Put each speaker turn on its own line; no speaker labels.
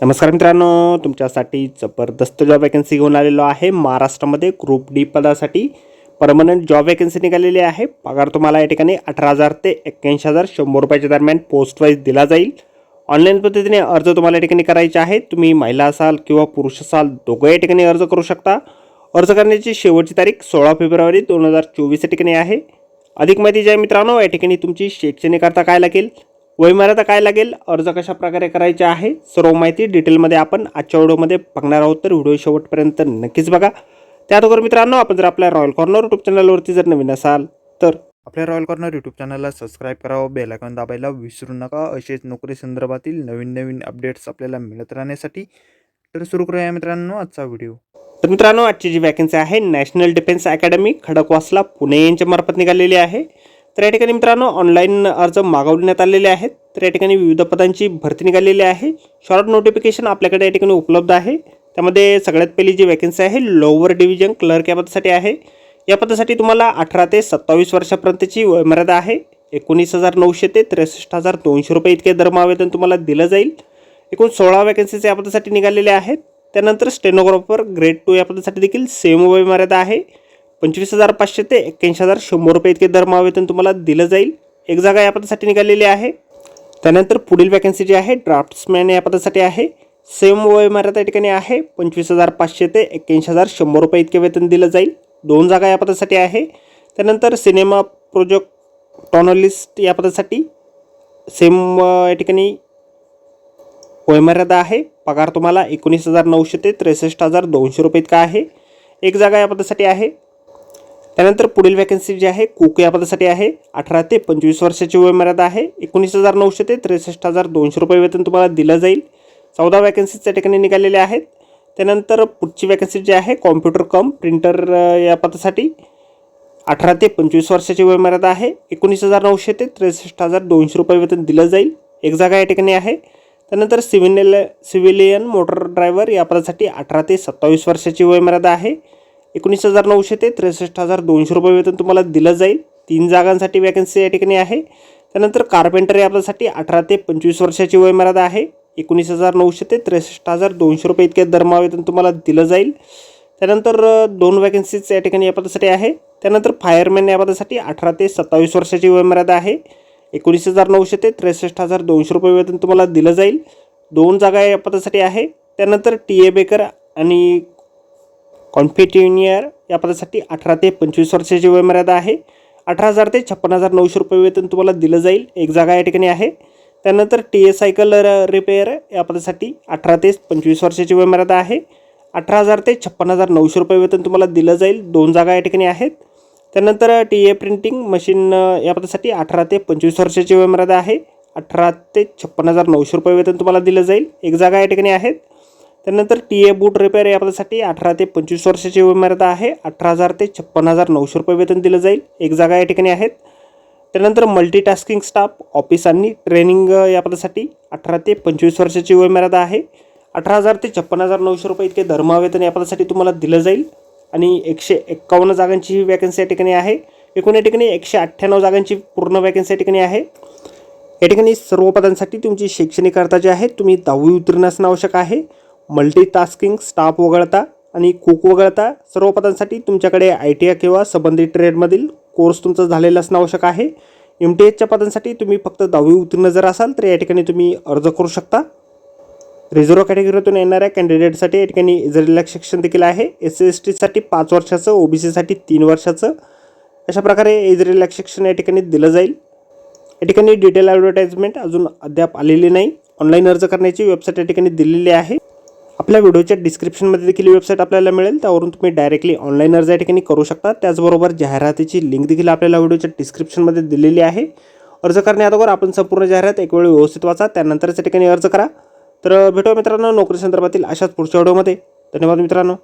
नमस्कार मित्रांनो, तुमच्यासाठी जबरदस्त जॉब वॅकन्सी घेऊन आलेलो आहे। महाराष्ट्रामध्ये ग्रुप डी पदासाठी परमनंट जॉब वॅकन्सी निघालेली आहे। पगार तुम्हाला या ठिकाणी 18,000 ते 81,100 रुपयाच्या दरम्यान पोस्ट वाईज दिला जाईल। ऑनलाईन पद्धतीने अर्ज तुम्हाला या ठिकाणी करायचे आहे। तुम्ही महिला असाल किंवा पुरुष असाल दोघं या ठिकाणी अर्ज करू शकता। अर्ज करण्याची शेवटची तारीख 16 फेब्रुवारी 2024 या ठिकाणी आहे। अधिक माहिती जी आहे मित्रांनो, या ठिकाणी तुमची शैक्षणिक अर्हता काय लागेल, वयमर्यादा काय लागेल, अर्ज कशा प्रकारे करायचे आहे, सर्व माहिती डिटेलमध्ये आपण आजच्या व्हिडिओमध्ये बघणार आहोत। तर व्हिडिओ शेवटपर्यंत नक्कीच बघा। त्याअगोदर मित्रांनो, आपण जर आपल्या रॉयल कॉर्नर यूट्यूब चॅनलवरती जर नवीन असाल तर आपल्या रॉयल कॉर्नर यूट्यूब चॅनलला सबस्क्राईब करावं, बेल आयकॉन दाबायला विसरू नका। असेच नोकरी संदर्भातील नवीन अपडेट्स आपल्याला मिळत राहण्यासाठी। तर सुरू करूया मित्रांनो आजचा व्हिडिओ। तर मित्रांनो, आजची जी वॅकन्सी आहे national defence academy Khadakwasla Pune यांच्या मार्फत निघालेली आहे। तर या ठिकाणी मित्रांनो ऑनलाईन अर्ज मागवण्यात आलेले आहेत। तर या ठिकाणी विविध पदांची भरती निघालेली आहे। शॉर्ट नोटिफिकेशन आपल्याकडे या ठिकाणी उपलब्ध आहे। त्यामध्ये सगळ्यात पहिली जी वॅकन्सी आहे लोअर डिव्हिजन क्लर्क या पदासाठी आहे। या पदासाठी तुम्हाला 18 ते 27 वर्षापर्यंतची वयमर्यादा आहे। 19,900 ते 63,200 रुपये इतके दरमहा तुम्हाला दिलं जाईल। एकूण 16 वॅकन्सीज या पदासाठी निघालेल्या आहेत। त्यानंतर स्टेनोग्राफर ग्रेड 2 या पदासाठी देखील सेम वयमर्यादा आहे। 25,500 ते 81,100 रुपये इतके दरमहा तुम्हाला दिलं जाईल। एक जागा या पदासाठी निघालेली आहे। त्यानंतर पुढील वॅकन्सी जी आहे ड्राफ्ट्समॅन या पदासाठी आहे। सेम वयमर्यादा या ठिकाणी आहे। 25,500 ते 81,100 रुपये इतके वेतन दिलं जाईल। 2 जागा या पदासाठी आहे। त्यानंतर सिनेमा प्रोजेक्टॉनलिस्ट या पदासाठी सेम या ठिकाणी वयमर्यादा आहे। पगार तुम्हाला 19,900 ते 63,200 रुपये इतका आहे। एक जागा या पदासाठी आहे। त्यानंतर पुढील वॅकन्सी जी आहे कुक या पदासाठी आहे। 18 ते 25 वर्षाची वयमर्यादा आहे। 19,900 ते 63,200 रुपये वेतन तुम्हाला दिलं जाईल। 14 वॅकन्सीज त्या ठिकाणी निघालेल्या आहेत। त्यानंतर पुढची वॅकन्सी जी आहे कॉम्प्युटर कम प्रिंटर या पदासाठी 18 ते 25 वर्षाची वयमर्यादा आहे। 19,900 ते 63,200 रुपये वेतन दिलं जाईल। एक जागा या ठिकाणी आहे। त्यानंतर सिव्हिलियन मोटर ड्रायव्हर या पदासाठी 18 ते 27 वर्षाची वयमर्यादा आहे। 19,900 ते 63,200 रुपये वेतन तुम्हाला दिलं जाईल। 3 जागांसाठी वॅकन्सी या ठिकाणी आहे। त्यानंतर कार्पेंटर या पदासाठी 18 ते 25 वर्षाची वयमर्यादा आहे। 19,900 ते 63,200 रुपये इतके दरमहा वेतन तुम्हाला दिलं जाईल। त्यानंतर 2 वॅकन्सीज या ठिकाणी या पदासाठी आहे। त्यानंतर फायरमॅन या पदासाठी 18 ते 27 वर्षाची वयमर्यादा आहे। 19,900 ते 63,200 रुपये वेतन तुम्हाला दिलं जाईल। 2 जागा या पदासाठी आहे। त्यानंतर TA बेकर आणि कॉन्फिटिनियर या पदासाठी 18 ते 25 वर्षाची वयमर्यादा आहे। 18,000 ते 56,900 रुपये वेतन तुम्हाला दिलं जाईल। एक जागा या ठिकाणी आहे। त्यानंतर TA सायकल रिपेअर या पदासाठी 18 ते 25 वर्षाची वयमर्यादा आहे। 18,000 ते 56,900 रुपये वेतन तुम्हाला दिलं जाईल। 2 जागा या ठिकाणी आहेत। त्यानंतर TA प्रिंटिंग मशीन या पदासाठी 18 ते 25 वर्षाची वयमर्यादा आहे। 18 ते 56,900 रुपये वेतन तुम्हाला दिलं जाईल। एक जागा या ठिकाणी आहेत। त्यानंतर TA बूट रिपेअर या पदासाठी 18 ते 25 वर्षाची वयमर्यादा आहे। 18,000 ते 56,900 रुपये वेतन दिलं जाईल। एक जागा या ठिकाणी आहेत। त्यानंतर मल्टीटास्किंग स्टाफ ऑफिस आणि ट्रेनिंग या पदासाठी 18 ते 25 वर्षाची वयमर्यादा आहे। 18,000 ते 56,900 रुपये इतके दरमहा वेतन या पदासाठी तुम्हाला दिलं जाईल। आणि 151 जागांची ही वॅकन्सी या ठिकाणी आहे। एकूण या ठिकाणी 198 जागांची पूर्ण वॅकन्सी या ठिकाणी आहे। या ठिकाणी सर्व पदांसाठी तुमची शैक्षणिक अर्हता जी आहे तुम्ही 10वी उत्तीर्ण असणं आवश्यक आहे। मल्टीटास्किंग स्टाफ वगळता आणि कुक वगळता सर्व पदांसाठी तुमच्याकडे ITI किंवा संबंधित ट्रेडमधील कोर्स तुमचा झालेला असणं आवश्यक आहे। MTHच्या पदांसाठी तुम्ही फक्त 10वी उत्तीर्ण जर असाल तर या ठिकाणी तुम्ही अर्ज करू शकता। रिझर्व्ह कॅटेगरीतून येणाऱ्या कॅन्डिडेटसाठी या ठिकाणी एज रिलॅक्सेशन देखील आहे। SC/ST साठी 5 वर्षाचं, OBC साठी 3 वर्षाचं अशा प्रकारे एज रिलॅक्सेशन या ठिकाणी दिलं जाईल। या ठिकाणी डिटेल ॲडव्हर्टाइजमेंट अजून अद्याप आलेली नाही। ऑनलाईन अर्ज करण्याची वेबसाईट या ठिकाणी दिलेली आहे। आपल्या व्हिडिओच्या डिस्क्रिप्शनमध्ये देखील वेबसाईट आपल्याला मिळेल, त्यावरून तुम्ही डायरेक्टली ऑनलाईन अर्ज या ठिकाणी करू शकता। त्याचबरोबर जाहिरातीची लिंक देखील आपल्याला व्हिडिओच्या डिस्क्रिप्शनमध्ये दिलेली आहे। अर्ज करण्याअगोदर आपण संपूर्ण जाहिरात एक वेळ व्यवस्थित वाचा, त्यानंतरच या ठिकाणी अर्ज करा। तर भेटूया मित्रांनो नोकरी संदर्भातील अशाच पुढच्या व्हिडिओमध्ये। धन्यवाद मित्रांनो।